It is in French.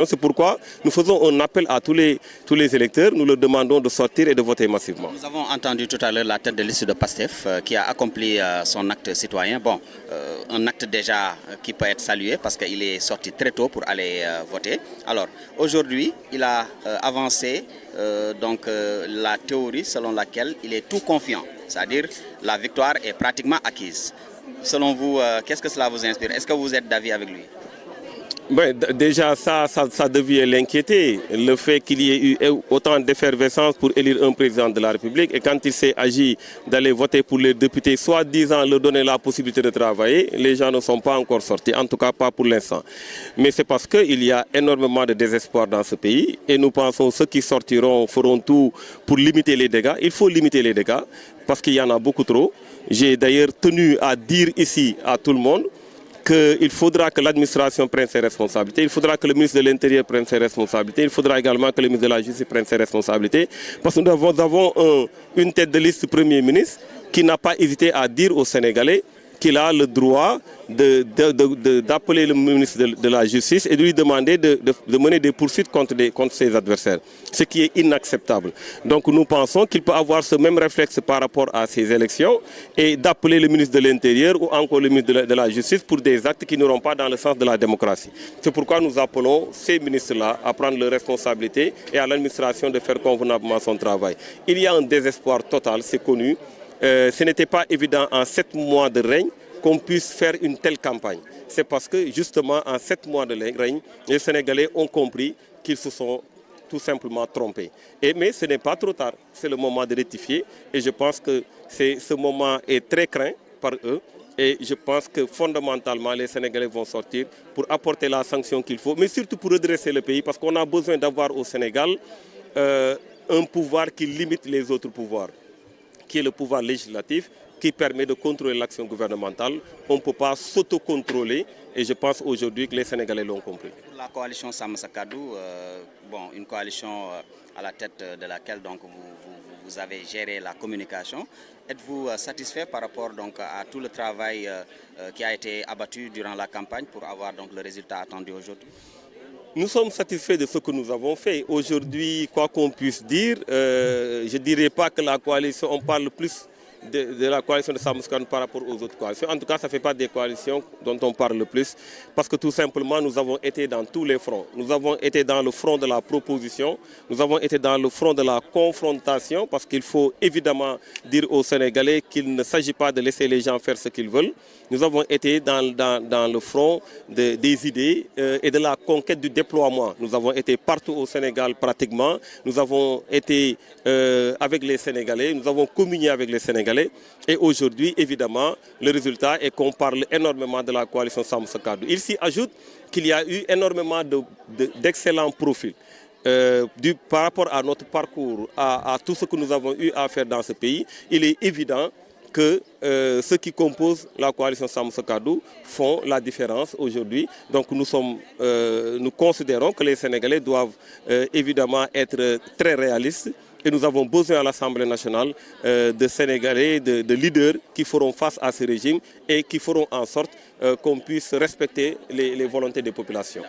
C'est pourquoi nous faisons un appel à tous les électeurs, nous leur demandons de sortir et de voter massivement. Nous avons entendu tout à l'heure la tête de liste de PASTEF qui a accompli son acte citoyen. Bon, un acte déjà qui peut être salué parce qu'il est sorti très tôt pour aller voter. Alors, aujourd'hui, il a avancé la théorie selon laquelle il est tout confiant, c'est-à-dire la victoire est pratiquement acquise. Selon vous, qu'est-ce que cela vous inspire? Est-ce que vous êtes d'avis avec lui? Ben, déjà, ça devait l'inquiéter, le fait qu'il y ait eu autant d'effervescence pour élire un président de la République. Et quand il s'est agi d'aller voter pour les députés, soi-disant leur donner la possibilité de travailler, les gens ne sont pas encore sortis, en tout cas pas pour l'instant. Mais c'est parce qu'il y a énormément de désespoir dans ce pays et nous pensons que ceux qui sortiront feront tout pour limiter les dégâts. Il faut limiter les dégâts parce qu'il y en a beaucoup trop. J'ai d'ailleurs tenu à dire ici à tout le monde qu'il faudra que l'administration prenne ses responsabilités, il faudra que le ministre de l'Intérieur prenne ses responsabilités, il faudra également que le ministre de la Justice prenne ses responsabilités, parce que nous avons une tête de liste Premier ministre qui n'a pas hésité à dire aux Sénégalais qu'il a le droit d'appeler le ministre de la Justice et de lui demander de mener des poursuites contre ses adversaires, ce qui est inacceptable. Donc nous pensons qu'il peut avoir ce même réflexe par rapport à ces élections et d'appeler le ministre de l'Intérieur ou encore le ministre de la Justice pour des actes qui n'iront pas dans le sens de la démocratie. C'est pourquoi nous appelons ces ministres-là à prendre leurs responsabilités et à l'administration de faire convenablement son travail. Il y a un désespoir total, c'est connu. Ce n'était pas évident en 7 mois de règne qu'on puisse faire une telle campagne. C'est parce que justement en 7 mois de règne, les Sénégalais ont compris qu'ils se sont tout simplement trompés. Mais ce n'est pas trop tard, c'est le moment de rectifier et je pense que ce moment est très craint par eux. Et je pense que fondamentalement, les Sénégalais vont sortir pour apporter la sanction qu'il faut, mais surtout pour redresser le pays parce qu'on a besoin d'avoir au Sénégal un pouvoir qui limite les autres pouvoirs, qui est le pouvoir législatif, qui permet de contrôler l'action gouvernementale. On ne peut pas s'autocontrôler et je pense aujourd'hui que les Sénégalais l'ont compris. Pour la coalition Sàmm Sa Kàddu, une coalition à la tête de laquelle donc, vous avez géré la communication, êtes-vous satisfait par rapport donc, à tout le travail qui a été abattu durant la campagne pour avoir donc, le résultat attendu aujourd'hui? Nous sommes satisfaits de ce que nous avons fait. Aujourd'hui, quoi qu'on puisse dire, je ne dirais pas que la coalition, on parle plus de la coalition de Sàmm Sa Kàddu par rapport aux autres coalitions. En tout cas, ça ne fait pas des coalitions dont on parle le plus, parce que tout simplement, nous avons été dans tous les fronts. Nous avons été dans le front de la proposition, nous avons été dans le front de la confrontation, parce qu'il faut évidemment dire aux Sénégalais qu'il ne s'agit pas de laisser les gens faire ce qu'ils veulent. Nous avons été dans le front des idées et de la conquête du déploiement. Nous avons été partout au Sénégal pratiquement. Nous avons été avec les Sénégalais, nous avons communié avec les Sénégalais. Et aujourd'hui, évidemment, le résultat est qu'on parle énormément de la coalition Sàmm Sa Kàddu. Il s'y ajoute qu'il y a eu énormément d'excellents profils. Par rapport à notre parcours, à tout ce que nous avons eu à faire dans ce pays, il est évident que ceux qui composent la coalition Sàmm Sa Kàddu font la différence aujourd'hui. Donc nous considérons que les Sénégalais doivent évidemment être très réalistes. Et nous avons besoin à l'Assemblée nationale de Sénégalais, de leaders qui feront face à ce régime et qui feront en sorte qu'on puisse respecter les volontés des populations.